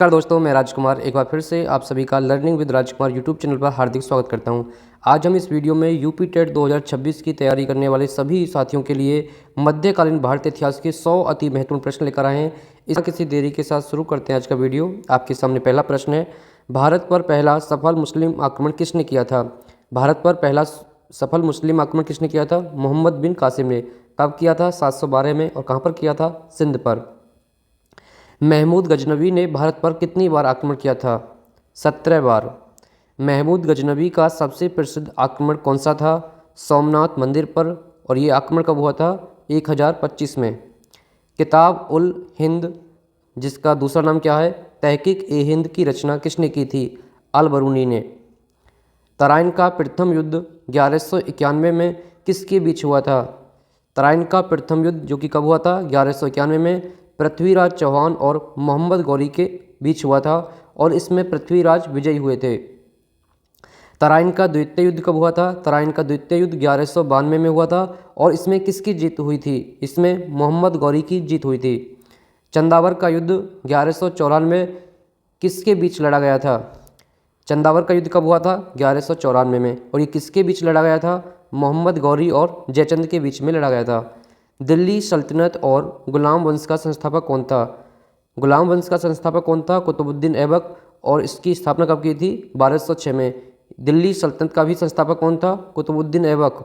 नमस्कार दोस्तों, मैं राजकुमार एक बार फिर से आप सभी का learning with Rajkumar YouTube channel पर हार्दिक स्वागत करता हूं। आज हम इस वीडियो में यूपी टेट 2026 की तैयारी करने वाले सभी साथियों के लिए मध्यकालीन भारतीय इतिहास के 100 अति महत्वपूर्ण प्रश्न लेकर आए हैं। इसका किसी देरी के साथ शुरू करते हैं आज का वीडियो। आपके सामने पहला प्रश्न है, भारत पर पहला सफल मुस्लिम आक्रमण किसने किया था? भारत पर पहला सफल मुस्लिम आक्रमण किसने किया था? मोहम्मद बिन कासिम ने। कब किया था? 712 में। और कहाँ पर किया था? सिंध पर। महमूद गजनवी ने भारत पर कितनी बार आक्रमण किया था? 17 बार। महमूद गजनवी का सबसे प्रसिद्ध आक्रमण कौन सा था? सोमनाथ मंदिर पर। और ये आक्रमण कब हुआ था? 1025 में। किताब उल हिंद, जिसका दूसरा नाम क्या है? तहकीक ए हिंद, की रचना किसने की थी? अल बरूनी ने। तराइन का प्रथम युद्ध 1191 में किसके बीच हुआ था? तराइन का प्रथम युद्ध जो कि कब हुआ था? 1191 में पृथ्वीराज चौहान और मोहम्मद गौरी के बीच हुआ था और इसमें पृथ्वीराज विजयी हुए थे। तराइन का द्वितीय युद्ध कब हुआ था? तराइन का द्वितीय युद्ध 1192 में हुआ था और इसमें किसकी जीत हुई थी? इसमें मोहम्मद गौरी की जीत हुई थी। चंदावर का युद्ध 1194 में किसके बीच लड़ा गया था? चंदावर का युद्ध कब हुआ था? 1194 में। और ये किसके बीच लड़ा गया था? मोहम्मद गौरी और जयचंद के बीच में लड़ा गया था। दिल्ली सल्तनत और गुलाम वंश का संस्थापक कौन था? गुलाम वंश का संस्थापक कौन था? कुतुबुद्दीन ऐबक। और इसकी स्थापना कब की थी? 1206 में। दिल्ली सल्तनत का भी संस्थापक कौन था? कुतुबुद्दीन ऐबक।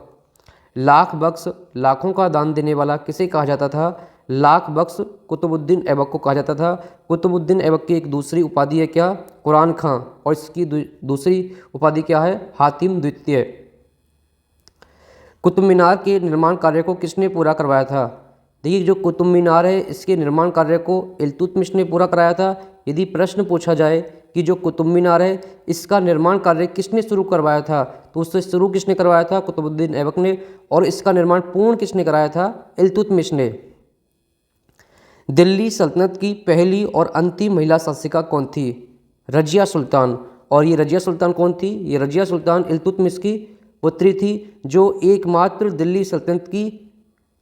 लाख बख्श, लाखों का दान देने वाला किसे कहा जाता था? लाख बख्श कुतुबुद्दीन ऐबक को कहा जाता था। कुतुबुद्दीन ऐबक की एक दूसरी उपाधि है क्या? कुरान खां। और इसकी दूसरी उपाधि क्या है? हातिम द्वितीय। कुतुब मीनार के निर्माण कार्य को किसने पूरा करवाया था? देखिए, जो कुतुब मीनार है इसके निर्माण कार्य को इल्तुतमिश ने पूरा कराया था। यदि प्रश्न पूछा जाए कि जो कुतुब मीनार है इसका निर्माण कार्य किसने शुरू करवाया था, तो उससे शुरू किसने करवाया था? कुतुबुद्दीन ऐबक ने। और इसका निर्माण पूर्ण किसने कराया था? इल्तुतमिश ने। दिल्ली सल्तनत की पहली और अंतिम महिला शासिका कौन थी? रजिया सुल्तान। और ये रजिया सुल्तान कौन थी? ये रजिया सुल्तान इल्तुतमिश की पुत्री थी, जो एकमात्र दिल्ली सल्तनत की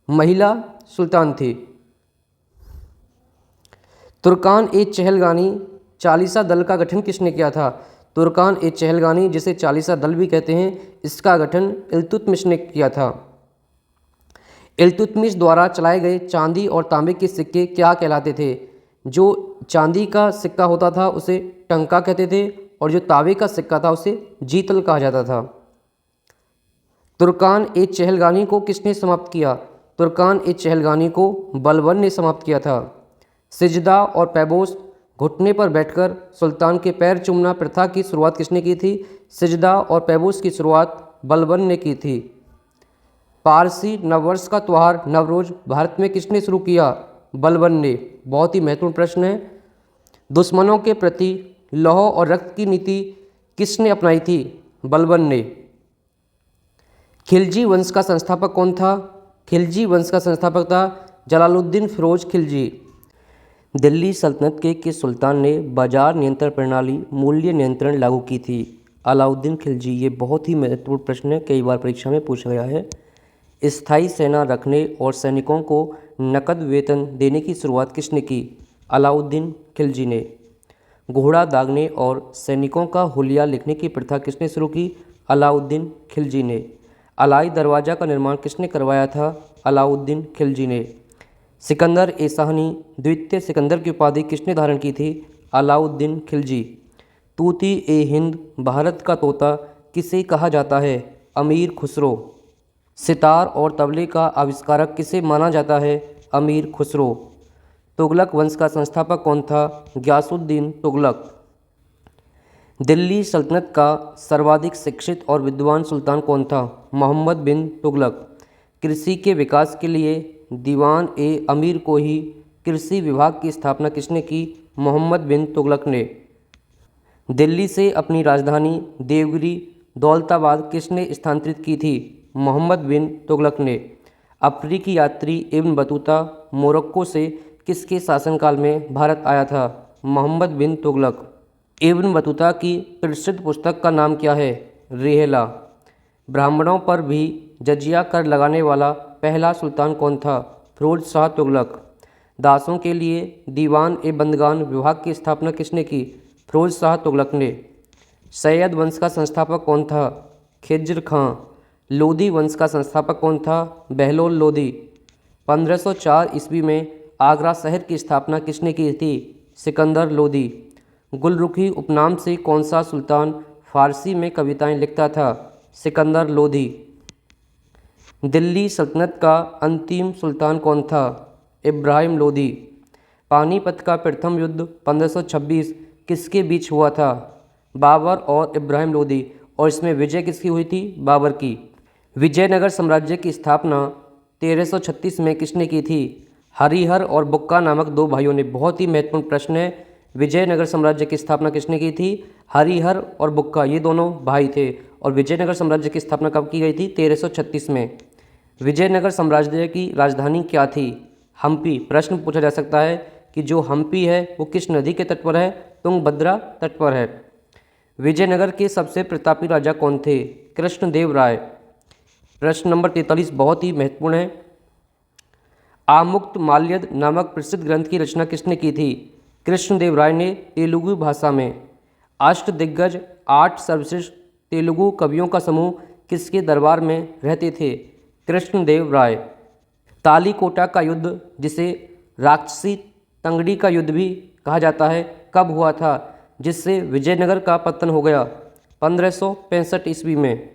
महिला सुल्तान थी। तुर्कान ए चहलगानी चालीसा दल का गठन किसने किया था? तुर्कान ए चहलगानी, जिसे चालीसा दल भी कहते हैं, इसका गठन इल्तुतमिश ने किया था। इल्तुतमिश द्वारा चलाए गए चांदी और तांबे के सिक्के क्या कहलाते थे? जो चांदी का सिक्का होता था उसे टंका कहते थे और जो तांबे का सिक्का था उसे जीतल कहा जाता था। तुर्कान ए चहलगानी को किसने समाप्त किया? तुर्कान ए चहलगानी को बलबन ने समाप्त किया था। सिजदा और पैबोस, घुटने पर बैठकर सुल्तान के पैर चूमना प्रथा की शुरुआत किसने की थी? सिजदा और पैबोस की शुरुआत बलबन ने की थी। पारसी नववर्ष का त्यौहार नवरोज भारत में किसने शुरू किया? बलबन ने। बहुत ही महत्वपूर्ण प्रश्न है। दुश्मनों के प्रति लौह और रक्त की नीति किसने अपनाई थी? बलबन ने। खिलजी वंश का संस्थापक कौन था? खिलजी वंश का संस्थापक था जलालुद्दीन फिरोज खिलजी। दिल्ली सल्तनत के किस सुल्तान ने बाजार नियंत्रण प्रणाली मूल्य नियंत्रण लागू की थी? अलाउद्दीन खिलजी। ये बहुत ही महत्वपूर्ण प्रश्न है, कई बार परीक्षा में पूछा गया है। स्थायी सेना रखने और सैनिकों को नकद वेतन देने की शुरुआत किसने की? अलाउद्दीन खिलजी ने। घोड़ा दागने और सैनिकों का हुलिया लिखने की प्रथा किसने शुरू की? अलाउद्दीन खिलजी ने। अलाई दरवाज़ा का निर्माण किसने करवाया था? अलाउद्दीन खिलजी ने। सिकंदर ए शाहनी द्वितीय सिकंदर की उपाधि किसने धारण की थी? अलाउद्दीन खिलजी। तूती ए हिंद भारत का तोता किसे कहा जाता है? अमीर खुसरो। सितार और तबले का आविष्कारक किसे माना जाता है? अमीर खुसरो। तुगलक वंश का संस्थापक कौन था? गयासुद्दीन तुगलक। दिल्ली सल्तनत का सर्वाधिक शिक्षित और विद्वान सुल्तान कौन था? मोहम्मद बिन तुगलक। कृषि के विकास के लिए दीवान ए अमीर को ही कृषि विभाग की स्थापना किसने की? मोहम्मद बिन तुगलक ने। दिल्ली से अपनी राजधानी देवगिरी दौलताबाद किसने स्थानांतरित की थी? मोहम्मद बिन तुगलक ने। अफ्रीकी यात्री इब्न बतूता मोरक्को से किसके शासनकाल में भारत आया था? मोहम्मद बिन तुगलक। इब्न बतूता की प्रसिद्ध पुस्तक का नाम क्या है? रिहला। ब्राह्मणों पर भी जजिया कर लगाने वाला पहला सुल्तान कौन था? फिरोज शाह तुगलक। दासों के लिए दीवान ए बंदगान विभाग की स्थापना किसने की? फिरोज शाह तुगलक ने। सैयद वंश का संस्थापक कौन था? खिज्र खां। लोधी वंश का संस्थापक कौन था? बहलोल लोधी। 1504 ईस्वी में आगरा शहर की स्थापना किसने की थी? सिकंदर लोधी। गुलरुखी उपनाम से कौन सा सुल्तान फारसी में कविताएं लिखता था? सिकंदर लोधी। दिल्ली सल्तनत का अंतिम सुल्तान कौन था? इब्राहिम लोधी। पानीपत का प्रथम युद्ध 1526 किसके बीच हुआ था? बाबर और इब्राहिम लोधी। और इसमें विजय किसकी हुई थी? बाबर की। विजयनगर साम्राज्य की स्थापना 1336 में किसने की थी? हरिहर और बुक्का नामक दो भाइयों ने। बहुत ही महत्वपूर्ण प्रश्न है। विजयनगर साम्राज्य की स्थापना किसने की थी? हरिहर और बुक्का, ये दोनों भाई थे। और विजयनगर साम्राज्य की स्थापना कब की गई थी? 1336 में। विजयनगर साम्राज्य की राजधानी क्या थी? हम्पी। प्रश्न पूछा जा सकता है कि जो हम्पी है वो किस नदी के तट पर है? तुंगभद्रा तट पर है। विजयनगर के सबसे प्रतापी राजा कौन थे? कृष्णदेव राय। प्रश्न नंबर 43 बहुत ही महत्वपूर्ण है। आमुक्तमाल्यद नामक प्रसिद्ध ग्रंथ की रचना किसने की थी? कृष्णदेव राय ने, तेलुगु भाषा में। अष्टदिग्गज 8 सर्वश्रेष्ठ तेलुगु कवियों का समूह किसके दरबार में रहते थे? कृष्णदेव राय। तालीकोटा का युद्ध, जिसे राक्षसी तंगड़ी का युद्ध भी कहा जाता है, कब हुआ था जिससे विजयनगर का पतन हो गया? 1565 ईस्वी में।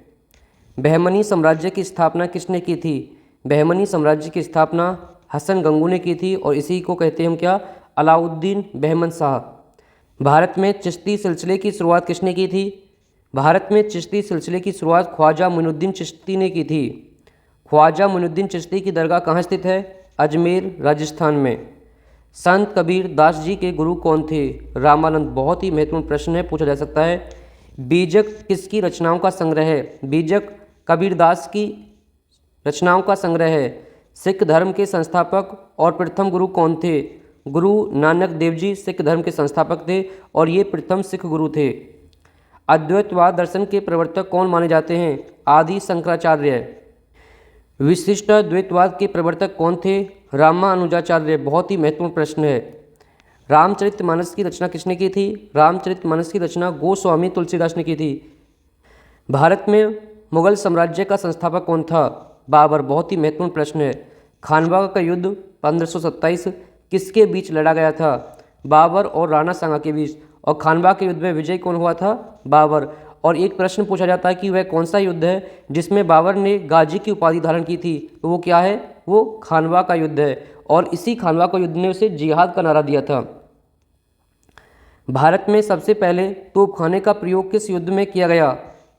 बहमनी साम्राज्य की स्थापना किसने की थी? बहमनी साम्राज्य की स्थापना हसन गंगू ने की थी और इसी को कहते हैं हम क्या? अलाउद्दीन बहमन शाह। भारत में चिश्ती सिलसिले की शुरुआत किसने की थी? भारत में चिश्ती सिलसिले की शुरुआत ख्वाजा मोइनुद्दीन चिश्ती ने की थी। ख्वाजा मोइनुद्दीन चिश्ती की दरगाह कहाँ स्थित है? अजमेर, राजस्थान में। संत कबीर दास जी के गुरु कौन थे? रामानंद। बहुत ही महत्वपूर्ण प्रश्न है, पूछा जा सकता है। बीजक किसकी रचनाओं का संग्रह है? बीजक कबीरदास की रचनाओं का संग्रह है। सिख धर्म के संस्थापक और प्रथम गुरु कौन थे? गुरु नानक देव जी सिख धर्म के संस्थापक थे और ये प्रथम सिख गुरु थे। अद्वैतवाद दर्शन के प्रवर्तक कौन माने जाते हैं? आदि शंकराचार्य। विशिष्ट द्वैतवाद के प्रवर्तक कौन थे? रामानुजाचार्य। बहुत ही महत्वपूर्ण प्रश्न है। रामचरितमानस की रचना किसने की थी? रामचरितमानस की रचना गोस्वामी तुलसीदास ने की थी। भारत में मुगल साम्राज्य का संस्थापक कौन था? बाबर। बहुत ही महत्वपूर्ण प्रश्न है। खानवा का युद्ध 1527 किसके बीच लड़ा गया था? बाबर और राणा सांगा के बीच। और खानवा के युद्ध में विजय कौन हुआ था? बाबर। और एक प्रश्न पूछा जाता है कि वह कौन सा युद्ध है जिसमें बाबर ने गाजी की उपाधि धारण की थी? तो वो क्या है? वो खानवा का युद्ध है। और इसी खानवा का युद्ध ने उसे जिहाद का नारा दिया था। भारत में सबसे पहले तोपखाने का प्रयोग किस युद्ध में किया गया?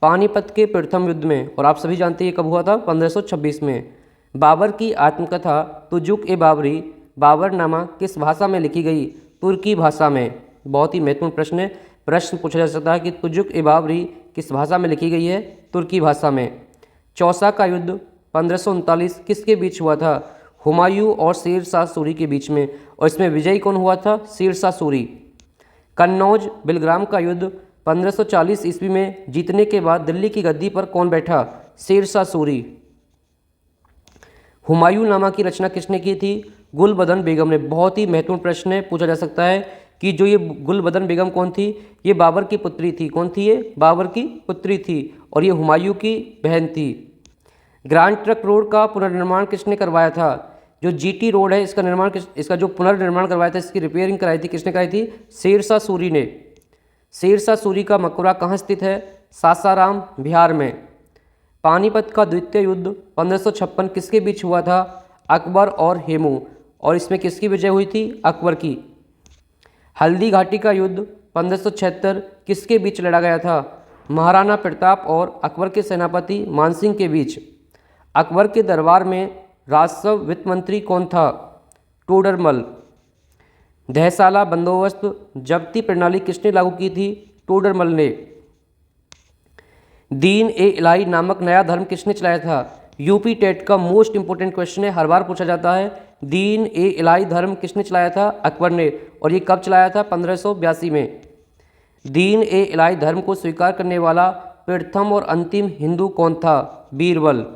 पानीपत के प्रथम युद्ध में। और आप सभी जानते हैं कब हुआ था? 1526 में। बाबर की आत्मकथा तुजुक ए बाबरी बाबरनामा किस भाषा में लिखी गई? तुर्की भाषा में। बहुत ही महत्वपूर्ण प्रश्न है। प्रश्न पूछा जा सकता है कि तुजुक ए बाबरी किस भाषा में लिखी गई है? तुर्की भाषा में। चौसा का युद्ध 1539 किसके बीच हुआ था? हुमायूं और शेर शाह सूरी के बीच में। और इसमें विजयी कौन हुआ था? शेर शाह सूरी। कन्नौज बिलग्राम का युद्ध 1540 ईस्वी में जीतने के बाद दिल्ली की गद्दी पर कौन बैठा? शेर शाह सूरी। हुमायूं नामा की रचना किसने की थी? गुलबदन बेगम ने। बहुत ही महत्वपूर्ण प्रश्न है, पूछा जा सकता है कि जो ये गुलबदन बेगम कौन थी? ये बाबर की पुत्री थी। कौन थी ये? बाबर की पुत्री थी और ये हुमायूं की बहन थी। ग्रांड ट्रंक रोड का पुनर्निर्माण किसने करवाया था? जो जीटी रोड है इसका निर्माण इसका जो पुनर्निर्माण करवाया था, इसकी रिपेयरिंग कराई थी, किसने कराई थी? शेर शाह सूरी ने। शेर शाह सूरी का मकबरा कहाँ स्थित है? सासाराम, बिहार में। पानीपत का द्वितीय युद्ध 1556 किसके बीच हुआ था? अकबर और हेमू। और इसमें किसकी विजय हुई थी? अकबर की। हल्दी घाटी का युद्ध 1576 किसके बीच लड़ा गया था? महाराणा प्रताप और अकबर के सेनापति मानसिंह के बीच। अकबर के दरबार में राजस्व वित्त मंत्री कौन था? टोडरमल। दहसाला बंदोबस्त जब्ती प्रणाली किसने लागू की थी? टोडरमल ने। दीन ए इलाही नामक नया धर्म किसने चलाया था? यूपी टेट का मोस्ट इंपोर्टेंट क्वेश्चन है, हर बार पूछा जाता है। दीन ए इलाही धर्म किसने चलाया था? अकबर ने। और ये कब चलाया था? 1582 में। दीन ए इलाही धर्म को स्वीकार करने वाला प्रथम और अंतिम हिंदू कौन था? बीरबल।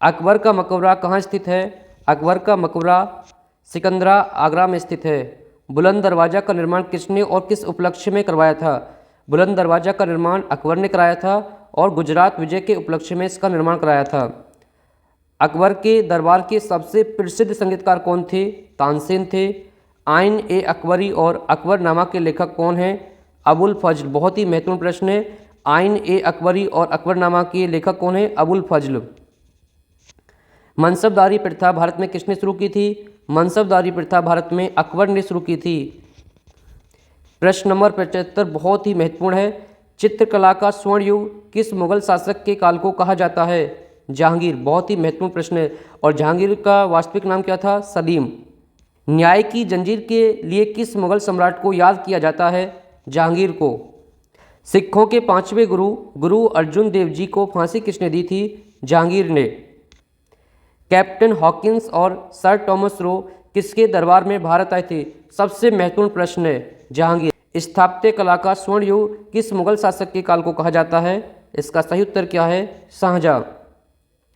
अकबर का मकबरा कहाँ स्थित है? अकबर का मकबरा सिकंदरा आगरा में स्थित है। बुलंद दरवाज़ा का निर्माण किसने और किस उपलक्ष्य में करवाया था? बुलंद दरवाज़ा का निर्माण अकबर ने कराया था और गुजरात विजय के उपलक्ष्य में इसका निर्माण कराया था। अकबर के दरबार के सबसे प्रसिद्ध संगीतकार कौन थे? तानसेन थे। आइन ए अकबरी और अकबरनामा के लेखक कौन हैं? अबुल फजल। बहुत ही महत्वपूर्ण प्रश्न है। आइन ए अकबरी और अकबरनामा के लेखक कौन है? अबुल फजल। मनसबदारी प्रथा भारत में किसने शुरू की थी? मनसबदारी प्रथा भारत में अकबर ने शुरू की थी। प्रश्न नंबर 75 बहुत ही महत्वपूर्ण है। चित्रकला का स्वर्ण युग किस मुगल शासक के काल को कहा जाता है? जहांगीर। बहुत ही महत्वपूर्ण प्रश्न है। और जहांगीर का वास्तविक नाम क्या था? सलीम। न्याय की जंजीर के लिए किस मुगल सम्राट को याद किया जाता है? जहांगीर को। सिखों के 5वें गुरु गुरु अर्जुन देव जी को फांसी किसने दी थी? जहांगीर ने। कैप्टन हॉकिंस और सर टॉमस रो किसके दरबार में भारत आए थे? सबसे महत्वपूर्ण प्रश्न है। जहांगीर। स्थापत्य कला का स्वर्ण युग किस मुगल शासक के काल को कहा जाता है? इसका सही उत्तर क्या है? शाहजहां।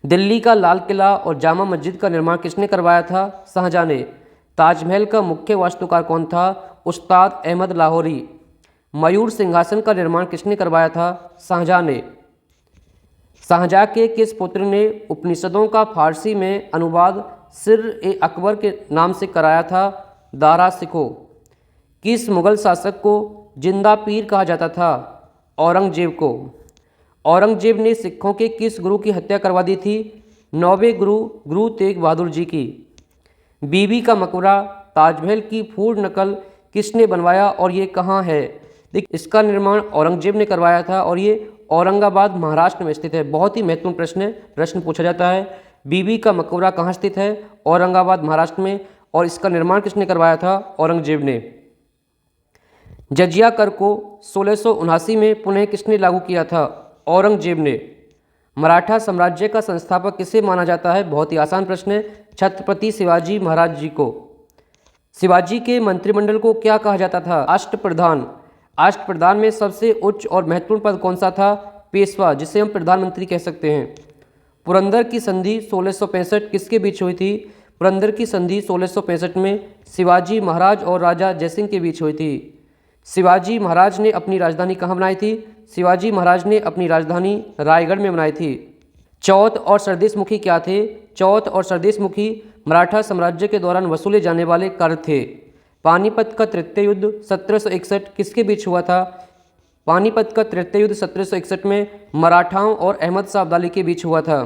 दिल्ली का लाल किला और जामा मस्जिद का निर्माण किसने करवाया था? शाहजहां ने। ताजमहल का मुख्य वास्तुकार कौन था? उस्ताद अहमद लाहौरी। मयूर सिंहासन का निर्माण किसने करवाया था? शाहजहां ने। शाहजहां के किस पुत्र ने उपनिषदों का फारसी में अनुवाद सिर ए अकबर के नाम से कराया था? दारा सिखो। किस मुगल शासक को जिंदा पीर कहा जाता था? औरंगजेब को। औरंगजेब ने सिखों के किस गुरु की हत्या करवा दी थी? 9वें गुरु गुरु तेग बहादुर जी की। बीबी का मकबरा ताजमहल की फूड नकल किसने बनवाया और ये कहाँ है? देखिए, इसका निर्माण औरंगजेब ने करवाया था और ये औरंगाबाद महाराष्ट्र में स्थित है। बहुत ही महत्वपूर्ण प्रश्न है। प्रश्न पूछा जाता है बीबी का मकबरा कहाँ स्थित है? औरंगाबाद महाराष्ट्र में। और इसका निर्माण किसने करवाया था? औरंगजेब ने। जजिया कर को 1679 में पुनः किसने लागू किया था? औरंगजेब ने। मराठा साम्राज्य का संस्थापक किसे माना जाता है? बहुत ही आसान प्रश्न है। छत्रपति शिवाजी महाराज जी को। शिवाजी के मंत्रिमंडल को क्या कहा जाता था? अष्टप्रधान। अष्टप्रधान में सबसे उच्च और महत्वपूर्ण पद कौन सा था? पेशवा, जिसे हम प्रधानमंत्री कह सकते हैं। पुरंदर की संधि 1665 किसके बीच हुई थी? पुरंदर की संधि 1665 में शिवाजी महाराज और राजा जयसिंह के बीच हुई थी। शिवाजी महाराज ने अपनी राजधानी कहाँ बनाई थी? शिवाजी महाराज ने अपनी राजधानी रायगढ़ में बनाई थी। चौथ और सरदेश मुखी क्या थे? चौथ और सरदेश मुखी मराठा साम्राज्य के दौरान वसूले जाने वाले कर थे। पानीपत का तृतीय युद्ध 1761 किसके बीच हुआ था? पानीपत का तृतीय युद्ध 1761 में मराठाओं और अहमद शाह अब्दाली के बीच हुआ था।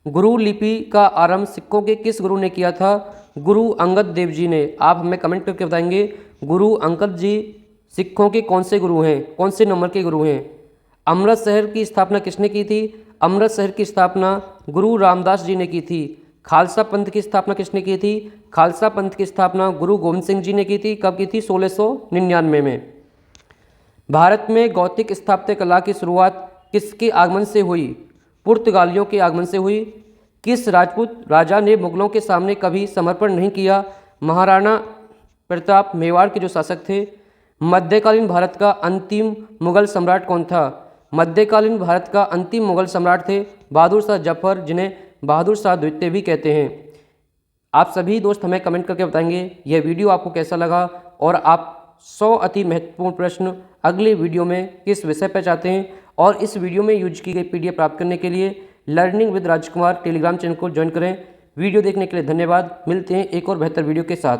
गुरु लिपि का आरंभ सिखों के किस गुरु ने किया था? गुरु अंगद देव जी ने। आप हमें कमेंट करके बताएंगे गुरु अंगद जी सिखों के कौन से गुरु हैं, कौन से नंबर के गुरु हैं। अमृत शहर की स्थापना किसने की थी? अमृत शहर की स्थापना गुरु रामदास जी ने की थी। खालसा पंथ की स्थापना किसने की थी? खालसा पंथ की स्थापना गुरु गोविंद सिंह जी ने की थी। कब की थी? 1699 में। भारत में गौतिक स्थापत्य कला की शुरुआत किसके आगमन से हुई? पुर्तगालियों के आगमन से हुई। किस राजपूत राजा ने मुगलों के सामने कभी समर्पण नहीं किया? महाराणा प्रताप मेवाड़ के जो शासक थे। मध्यकालीन भारत का अंतिम मुगल सम्राट कौन था? मध्यकालीन भारत का अंतिम मुगल सम्राट थे बहादुर शाह जफर, जिन्हें बहादुर शाह द्वितीय भी कहते हैं। आप सभी दोस्त हमें कमेंट करके बताएंगे यह वीडियो आपको कैसा लगा और आप 100 अति महत्वपूर्ण प्रश्न अगले वीडियो में किस विषय पर चाहते हैं। और इस वीडियो में यूज की गई PDF प्राप्त करने के लिए learning with Rajkumar Telegram channel को ज्वाइन करें। वीडियो देखने के लिए धन्यवाद। मिलते हैं एक और बेहतर वीडियो के साथ।